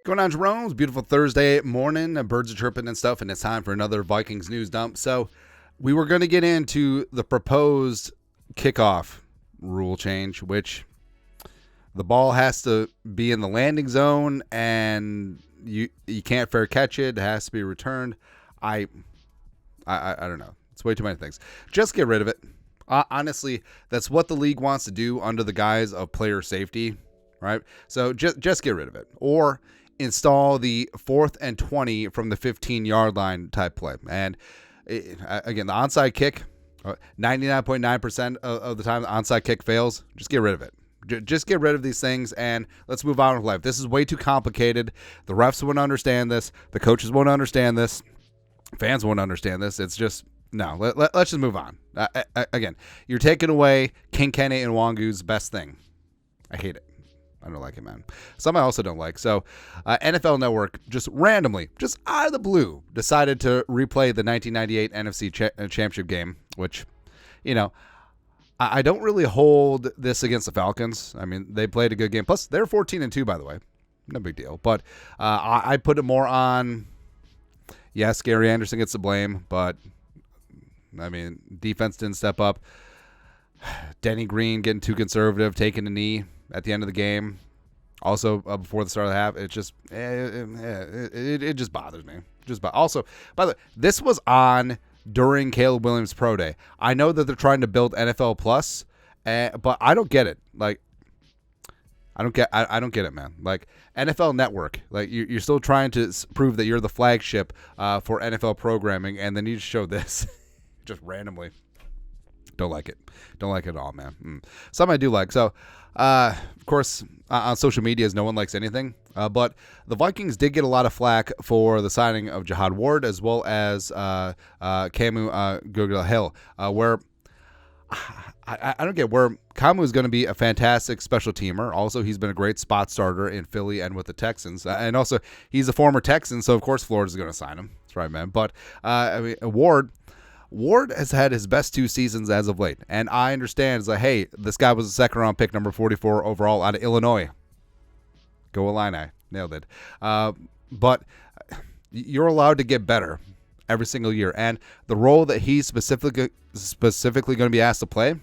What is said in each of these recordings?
Going on, Jerome? It's a beautiful Thursday morning. Birds are chirping and stuff, and it's time for another Vikings news dump. So we were going to get into the proposed kickoff rule change, which the ball has to be in the landing zone, and you can't fair catch it. It has to be returned. I don't know. It's way too many things. Just get rid of it. Honestly, that's what the league wants to do under the guise of player safety, right? So just get rid of it. Or install the 4th and 20 from the 15-yard line type play. And again, the onside kick, 99.9% of the time the onside kick fails. Just get rid of it. Just get rid of these things and let's move on with life. This is way too complicated. The refs won't understand this. The coaches won't understand this. Fans won't understand this. It's just, no, let's just move on. Again, you're taking away King Kenny and Wangu's best thing. I hate it. I don't like it, man. Some I also don't like. So NFL Network just randomly, just out of the blue, decided to replay the 1998 NFC Championship game, which, you know, I don't really hold this against the Falcons. I mean, they played a good game. Plus, they're 14-2, by the way. No big deal. But I put it more on, yes, Gary Anderson gets the blame, but, I mean, defense didn't step up. Denny Green getting too conservative, taking a knee at the end of the game. Also, before the start of the half, it just it just bothers me. Also, by the way, this was on during Caleb Williams' pro day. I know that they're trying to build NFL Plus, but I don't get it. Like, I don't get it, man. Like, NFL Network, like you're still trying to prove that you're the flagship for NFL programming, and then you just show this just randomly. Don't like it. Don't like it at all, man. Some I do like. So, of course, on social media, no one likes anything. But the Vikings did get a lot of flack for the signing of Jihad Ward as well as Camu Gugel-Hill, where I don't get where Camu is going to be a fantastic special teamer. Also, he's been a great spot starter in Philly and with the Texans. And also, he's a former Texan, so of course Florida's going to sign him. That's right, man. But I mean, Ward has had his best 2 seasons as of late, and I understand it's like, hey, this guy was a second-round pick, number 44 overall out of Illinois. Go Illini. Nailed it. But you're allowed to get better every single year, and the role that he's specifically going to be asked to play,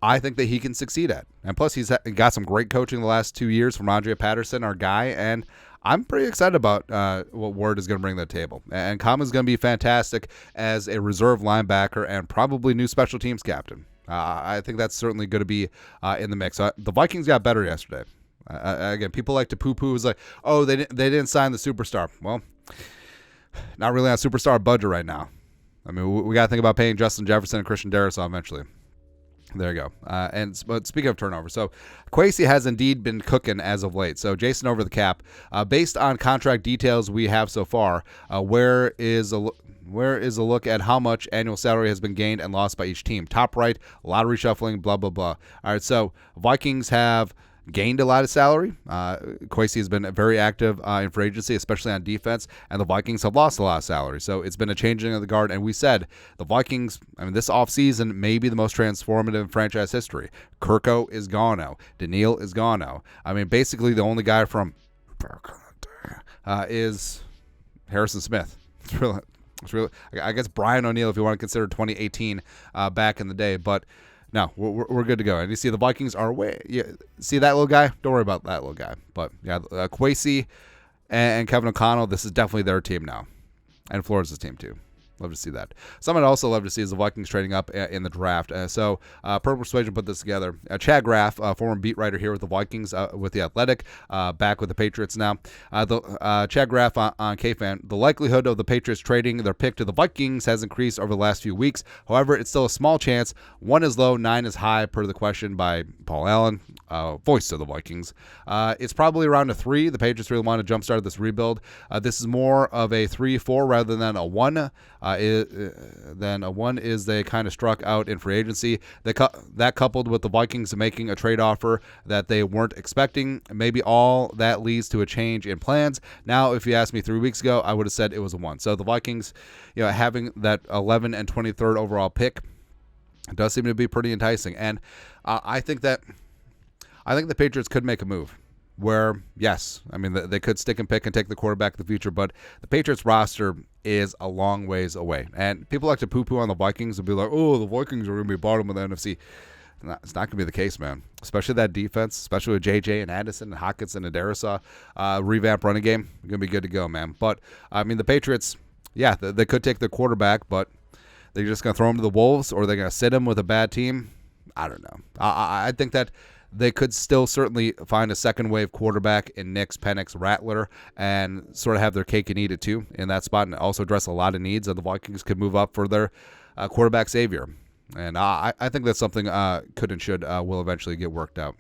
I think that he can succeed at. And plus, he's got some great coaching the last 2 years from Andre Patterson, our guy, and I'm pretty excited about what Ward is going to bring to the table. And Kama's going to be fantastic as a reserve linebacker and probably new special teams captain. I think that's certainly going to be in the mix. The Vikings got better yesterday. Again, people like to poo-poo. It's like, oh, they didn't sign the superstar. Well, not really on superstar budget right now. I mean, we got to think about paying Justin Jefferson and Christian Darrisaw eventually. There you go. But speaking of turnover, so Kwesi has indeed been cooking as of late. So Jason over the cap. Based on contract details we have so far, where is a look at how much annual salary has been gained and lost by each team? Top right, a lot of reshuffling, blah, blah, blah. All right, so Vikings have gained a lot of salary. Kwesi has been very active in free agency, especially on defense, and the Vikings have lost a lot of salary. So it's been a changing of the guard, and we said the Vikings, I mean, this offseason may be the most transformative in franchise history. Kirko is gone now. Daniil is gone now. I mean, basically the only guy from is Harrison Smith. It's really, I guess Brian O'Neill, if you want to consider 2018 back in the day, but no, we're good to go. And you see the Vikings are way. See that little guy? Don't worry about that little guy. But yeah, Kwesi and Kevin O'Connell, this is definitely their team now. And Florida's team too. Love to see that. Something I'd also love to see is the Vikings trading up in the draft. So Purple Persuasion put this together. Chad Graff, former beat writer here with the Vikings, with the Athletic, back with the Patriots now. Chad Graff on KFan, the likelihood of the Patriots trading their pick to the Vikings has increased over the last few weeks. However, it's still a small chance. 1 is low, 9 is high, per the question by Paul Allen, voice of the Vikings. It's probably around a 3. The Patriots really want to jumpstart this rebuild. This is more of a 3-4 rather than a 1. Then a 1 is they kind of struck out in free agency. That coupled with the Vikings making a trade offer that they weren't expecting, maybe all that leads to a change in plans. Now, if you asked me 3 weeks ago, I would have said it was a 1. So the Vikings, having that 11 and 23rd overall pick does seem to be pretty enticing. And I think the Patriots could make a move. where, yes, I mean, they could stick and pick and take the quarterback in the future, but the Patriots roster is a long ways away. And people like to poo-poo on the Vikings and be like, oh, the Vikings are going to be bottom of the NFC. It's not going to be the case, man. Especially that defense, especially with JJ and Addison and Hawkins and Adarisaw, revamp running game. Going to be good to go, man. But, I mean, the Patriots, yeah, they could take their quarterback, but they're just going to throw him to the Wolves, or they're going to sit him with a bad team. I don't know. I think that they could still certainly find a second-wave quarterback in Nix, Penix, Rattler, and sort of have their cake and eat it, too, in that spot, and also address a lot of needs, and the Vikings could move up for their quarterback savior. And I think that's something could and should will eventually get worked out.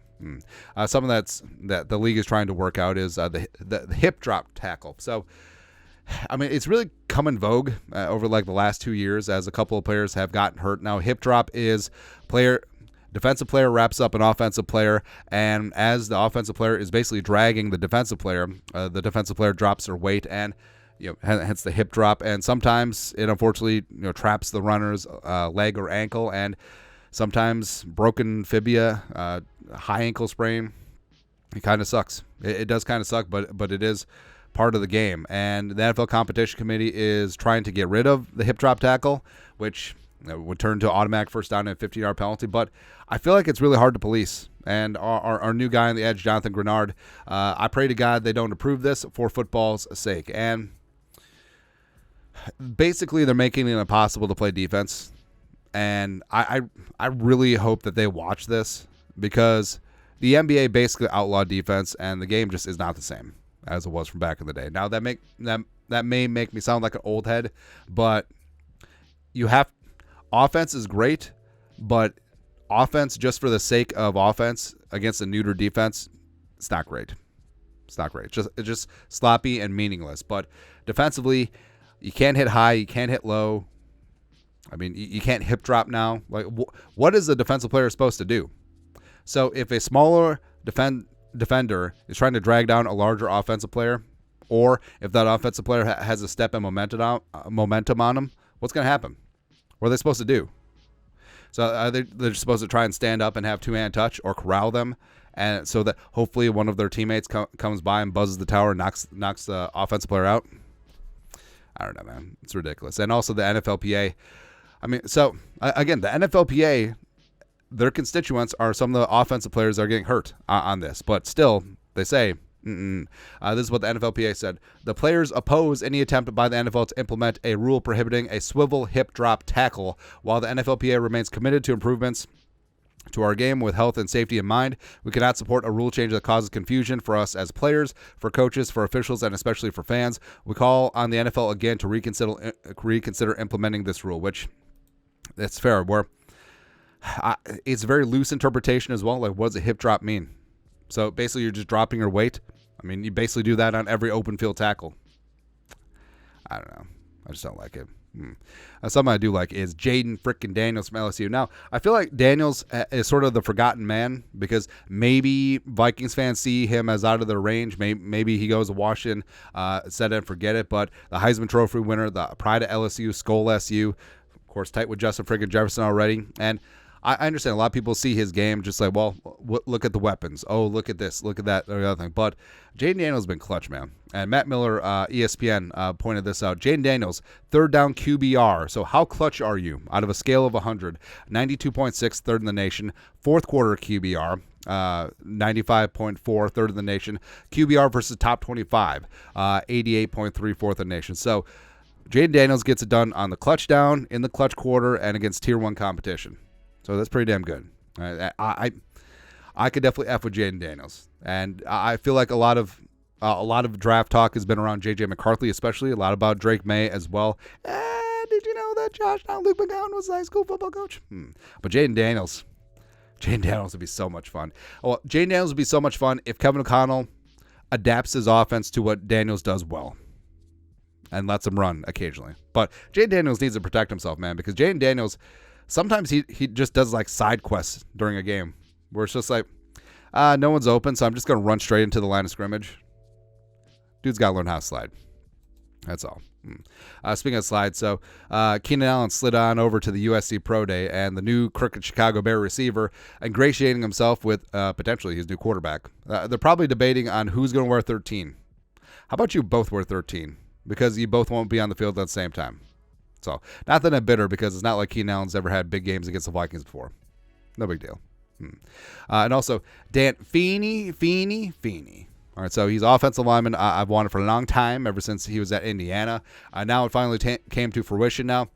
Something that the league is trying to work out is the hip drop tackle. So, I mean, it's really come in vogue over like the last 2 years as a couple of players have gotten hurt. Now, hip drop is defensive player wraps up an offensive player, and as the offensive player is basically dragging the defensive player drops their weight, and hence the hip drop, and sometimes it unfortunately traps the runner's leg or ankle, and sometimes broken fibia, high ankle sprain. It kind of sucks. It does kind of suck, but it is part of the game. And the NFL Competition Committee is trying to get rid of the hip drop tackle, which would turn to automatic first down and a 15-yard penalty. But I feel like it's really hard to police. And our new guy on the edge, Jonathan Grenard, I pray to God they don't approve this for football's sake. And basically, they're making it impossible to play defense, and I really hope that they watch this, because the NBA basically outlawed defense, and the game just is not the same as it was from back in the day. Now that may make me sound like an old head, but offense is great, but offense just for the sake of offense against a neuter defense, it's not great. It's not great. It's just sloppy and meaningless. But defensively, you can't hit high. You can't hit low. I mean, you can't hip drop now. Like, what is a defensive player supposed to do? So if a smaller defender is trying to drag down a larger offensive player, or if that offensive player has a step in momentum on him, what's going to happen? What are they supposed to do? So they're supposed to try and stand up and have two-hand touch or corral them, and so that hopefully one of their teammates comes by and buzzes the tower and knocks the offensive player out. I don't know, man. It's ridiculous. And also the NFLPA. I mean, so, again, the NFLPA, their constituents are some of the offensive players that are getting hurt on this. But still, they say, this is what the NFLPA said. The players oppose any attempt by the NFL to implement a rule prohibiting a swivel hip drop tackle. While the NFLPA remains committed to improvements to our game with health and safety in mind, we cannot support a rule change that causes confusion for us as players, for coaches, for officials, and especially for fans. We call on the NFL again to reconsider implementing this rule, which that's fair. Where it's a very loose interpretation as well. Like, what does a hip drop mean? So basically, you're just dropping your weight. I mean, you basically do that on every open field tackle. I don't know. I just don't like it. Something I do like is Jaden frickin' Daniels from LSU. Now, I feel like Daniels is sort of the forgotten man, because maybe Vikings fans see him as out of their range. Maybe he goes to Washington, set it and forget it. But the Heisman Trophy winner, the pride of LSU, Skull SU, of course, tight with Justin frickin' Jefferson already. And I understand a lot of people see his game just like, well, look at the weapons. Oh, look at this. Look at that. Or the other thing. But Jaden Daniels has been clutch, man. And Matt Miller, ESPN, pointed this out. Jaden Daniels, third down QBR. So how clutch are you? Out of a scale of 100, 92.6, third in the nation. Fourth quarter QBR, 95.4, third in the nation. QBR versus top 25, 88.3, fourth in the nation. So Jaden Daniels gets it done on the clutch down, in the clutch quarter, and against tier 1 competition. So that's pretty damn good. I could definitely F with Jaden Daniels, and I feel like a lot of draft talk has been around J.J. McCarthy, especially a lot about Drake May as well. Did you know that Luke McGowan was a high school football coach? But Jaden Daniels would be so much fun. Well, Jaden Daniels would be so much fun if Kevin O'Connell adapts his offense to what Daniels does well and lets him run occasionally. But Jaden Daniels needs to protect himself, man, because Jaden Daniels, sometimes he just does like side quests during a game where it's just like, no one's open, so I'm just going to run straight into the line of scrimmage. Dude's got to learn how to slide. That's all. Speaking of slides, so Keenan Allen slid on over to the USC Pro Day, and the new crooked Chicago Bear receiver ingratiating himself with potentially his new quarterback. They're probably debating on who's going to wear 13. How about you both wear 13? Because you both won't be on the field at the same time. So, not that I'm bitter, because it's not like Keenan Allen's ever had big games against the Vikings before. No big deal. And also, Dan Feeney. All right, so he's offensive lineman I've wanted for a long time, ever since he was at Indiana. Now it finally came to fruition now.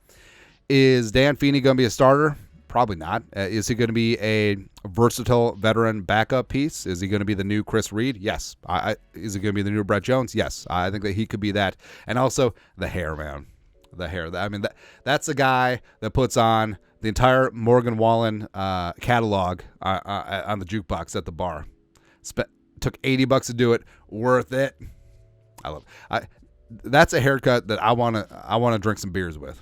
Is Dan Feeney going to be a starter? Probably not. Is he going to be a versatile veteran backup piece? Is he going to be the new Chris Reed? Yes. Is he going to be the new Brett Jones? Yes. I think that he could be that. And also, the hair, man. The hair. I mean, that's a guy that puts on the entire Morgan Wallen catalog on the jukebox at the bar. Took $80 to do it. Worth it. I love it. That's a haircut that I want to drink some beers with.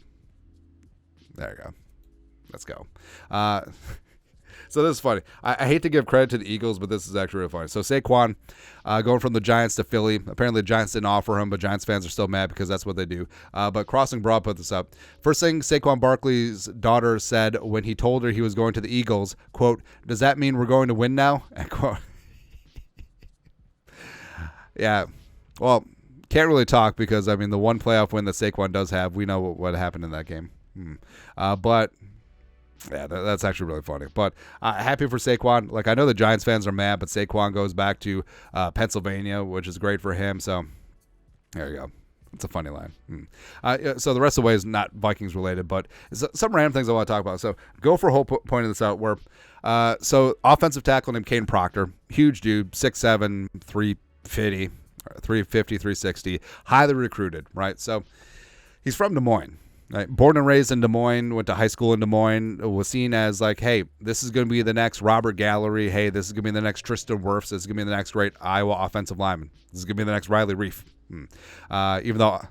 There you go. Let's go. So this is funny. I hate to give credit to the Eagles, but this is actually really funny. So Saquon going from the Giants to Philly. Apparently the Giants didn't offer him, but Giants fans are still mad because that's what they do. But Crossing Broad put this up. First thing Saquon Barkley's daughter said when he told her he was going to the Eagles, quote, "Does that mean we're going to win now?" End quote. Yeah. Well, can't really talk because, I mean, the one playoff win that Saquon does have, we know what happened in that game. But, yeah, that's actually really funny. But happy for Saquon. Like, I know the Giants fans are mad, but Saquon goes back to Pennsylvania, which is great for him. So, there you go. It's a funny line. So the rest of the way is not Vikings related, but some random things I want to talk about. So Gopher Hole pointed this out where, so offensive tackle named Kane Proctor, huge dude, 6'7", 350, 360, highly recruited, right? So he's from Des Moines, right? Born and raised in Des Moines, went to high school in Des Moines, was seen as like, hey, this is going to be the next Robert Gallery. Hey, this is going to be the next Tristan Wirfs. This is going to be the next great Iowa offensive lineman. This is going to be the next Riley Reif. Even though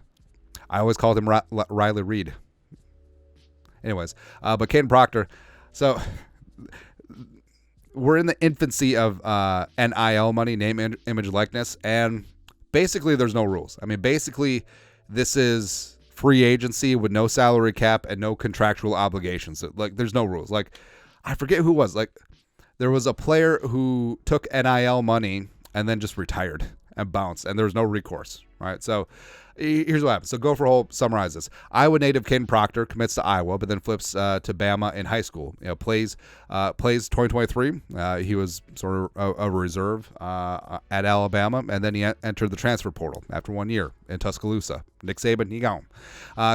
I always called him Riley Reid. Anyways, but Kane Proctor. So we're in the infancy of NIL money, name, image, likeness, and basically there's no rules. I mean, basically this is free agency with no salary cap and no contractual obligations. Like, there's no rules. Like, I forget who it was. Like, there was a player who took NIL money and then just retired and bounced, and there was no recourse, right? So here's what happens. So Gopher Hole summarizes. Iowa native Kane Proctor commits to Iowa, but then flips to Bama in high school. Plays 2023. He was sort of a reserve at Alabama, and then he entered the transfer portal after 1 year in Tuscaloosa. Nick Saban, he gone.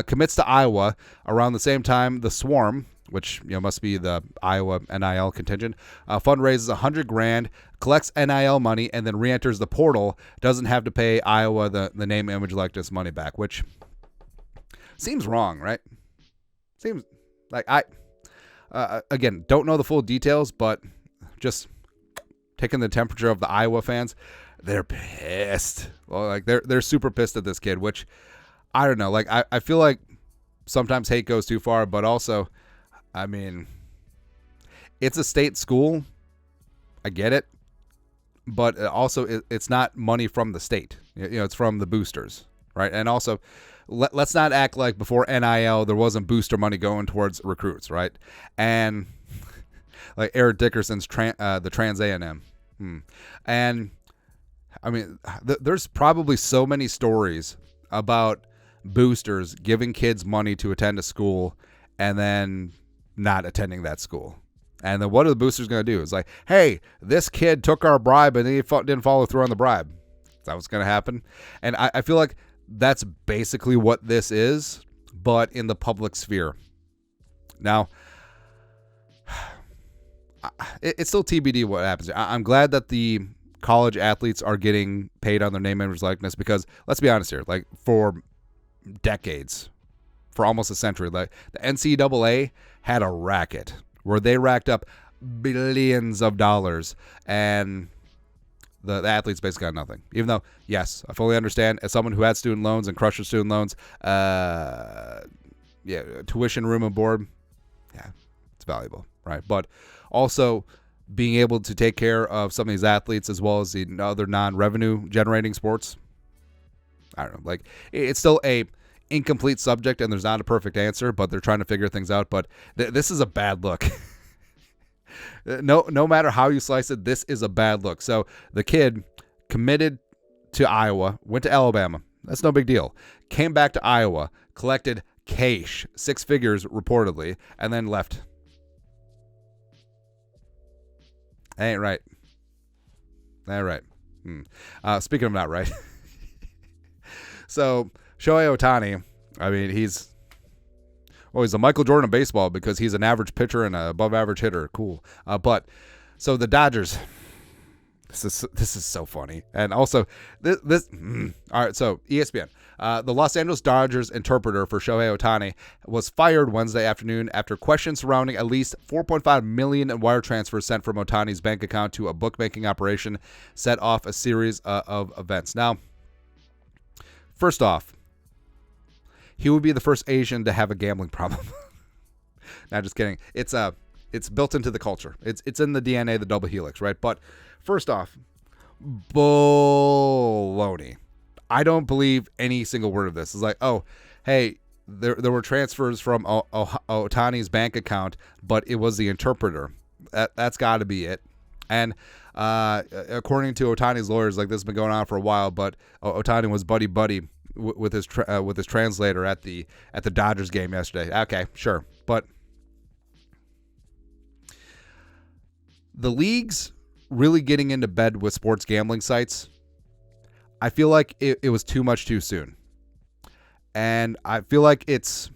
Commits to Iowa around the same time the Swarm, which must be the Iowa NIL contingent, fundraises $100,000, collects NIL money, and then re-enters the portal. Doesn't have to pay Iowa the name, image, likeness money back, which seems wrong, right? Seems like again, don't know the full details, but just taking the temperature of the Iowa fans, they're pissed. Well, like they're super pissed at this kid, which I don't know. Like I feel like sometimes hate goes too far, but also, I mean, it's a state school. I get it. But also, it's not money from the state. It's from the boosters, right? And also, let's not act like before NIL, there wasn't booster money going towards recruits, right? And like Eric Dickerson's the Trans A&M. And, I mean, there's probably so many stories about boosters giving kids money to attend a school and then not attending that school. And then what are the boosters going to do? It's like, hey, this kid took our bribe and he didn't follow through on the bribe. Is that what's going to happen? And I feel like that's basically what this is, but in the public sphere. Now, it's still TBD what happens. I'm glad that the college athletes are getting paid on their name, image, likeness, because let's be honest here, like for decades, for almost a century, like the NCAA had a racket where they racked up billions of dollars, and the athletes basically got nothing. Even though, yes, I fully understand, as someone who had student loans and crushed student loans, tuition, room and board, yeah, it's valuable, right? But also being able to take care of some of these athletes as well as the other non-revenue generating sports, I don't know. Like, it's still a incomplete subject, and there's not a perfect answer, but they're trying to figure things out. But this is a bad look. No matter how you slice it, this is a bad look. So the kid committed to Iowa, went to Alabama. That's no big deal. Came back to Iowa, collected cash, 6 figures reportedly, and then left. Ain't right. Ain't right. Speaking of not right. So Shohei Otani, I mean, he's the Michael Jordan of baseball because he's an average pitcher and an above average hitter. Cool. But so the Dodgers, this is so funny. And also this all right, so ESPN. The Los Angeles Dodgers interpreter for Shohei Otani was fired Wednesday afternoon after questions surrounding at least $4.5 million in wire transfers sent from Otani's bank account to a bookmaking operation set off a series of events. Now, first off, he would be the first Asian to have a gambling problem. Not just kidding. It's built into the culture. It's in the DNA, the double helix, right? But first off, baloney. I don't believe any single word of this. It's like, oh, hey, there were transfers from Otani's bank account, but it was the interpreter. That's got to be it. And according to Otani's lawyers, like, this has been going on for a while, but Otani was buddy with his translator at the Dodgers game yesterday. Okay, sure, but the league's really getting into bed with sports gambling sites. I feel like it was too much too soon, and I feel like it's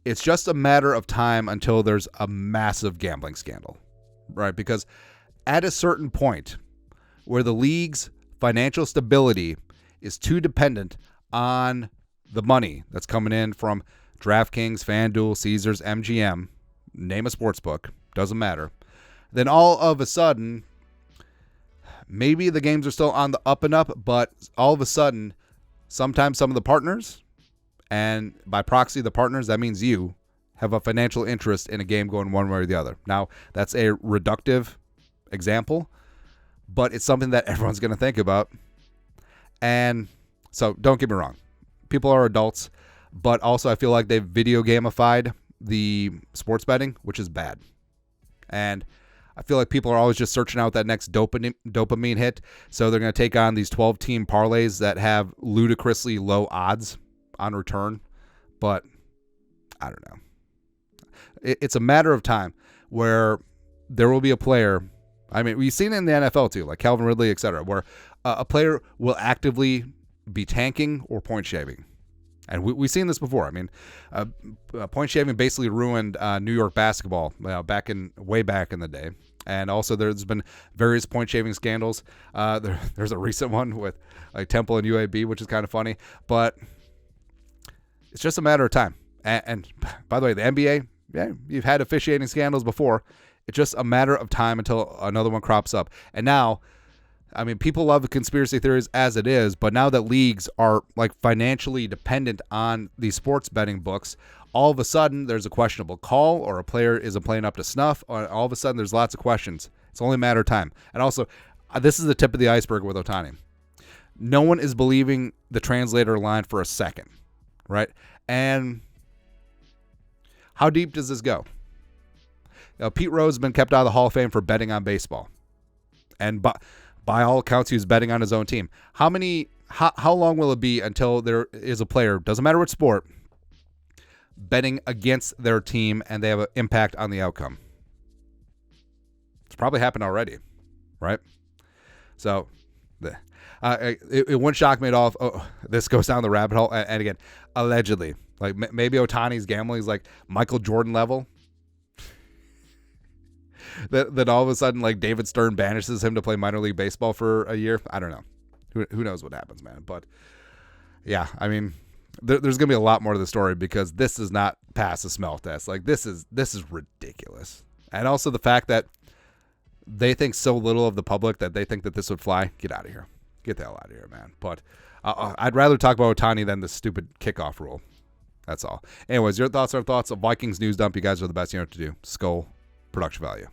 just a matter of time until there's a massive gambling scandal, right? Because at a certain point where the league's financial stability is too dependent on the money that's coming in from DraftKings, FanDuel, Caesars, MGM, name a sports book, doesn't matter, then all of a sudden, maybe the games are still on the up and up, but all of a sudden, sometimes some of the partners, and by proxy the partners, that means you, have a financial interest in a game going one way or the other. Now, that's a reductive example, but it's something that everyone's going to think about. And so don't get me wrong. People are adults, but also I feel like they've video gamified the sports betting, which is bad. And I feel like people are always just searching out that next dopamine hit. So they're going to take on these 12-team parlays that have ludicrously low odds on return. But I don't know. It's a matter of time where there will be a player. I mean, we've seen it in the NFL too, like Calvin Ridley, et cetera, where a player will actively be tanking or point shaving. And we've seen this before. I mean, point shaving basically ruined New York basketball way back in the day. And also there's been various point shaving scandals. There's a recent one with like Temple and UAB, which is kind of funny. But it's just a matter of time. And by the way, the NBA, yeah, you've had officiating scandals before. It's just a matter of time until another one crops up. And now, I mean, people love the conspiracy theories as it is, but now that leagues are like financially dependent on these sports betting books, all of a sudden there's a questionable call or a player isn't playing up to snuff. Or all of a sudden there's lots of questions. It's only a matter of time. And also, this is the tip of the iceberg with Otani. No one is believing the translator line for a second, right? And how deep does this go? Pete Rose has been kept out of the Hall of Fame for betting on baseball. And by all accounts, he was betting on his own team. How long will it be until there is a player, doesn't matter what sport, betting against their team and they have an impact on the outcome? It's probably happened already, right? So it wouldn't shock me at all if this goes down the rabbit hole. And again, allegedly, like maybe Otani's gambling is like Michael Jordan level. That all of a sudden, like, David Stern banishes him to play minor league baseball for a year. I don't know. Who knows what happens, man? But yeah, I mean, there's gonna be a lot more to the story because this does not pass the smell test. Like, this is ridiculous. And also the fact that they think so little of the public that they think that this would fly. Get out of here. Get the hell out of here, man. But I'd rather talk about Otani than the stupid kickoff rule. That's all. Anyways, your thoughts are thoughts of Vikings News Dump. You guys are the best. You know what to do. Skull production value.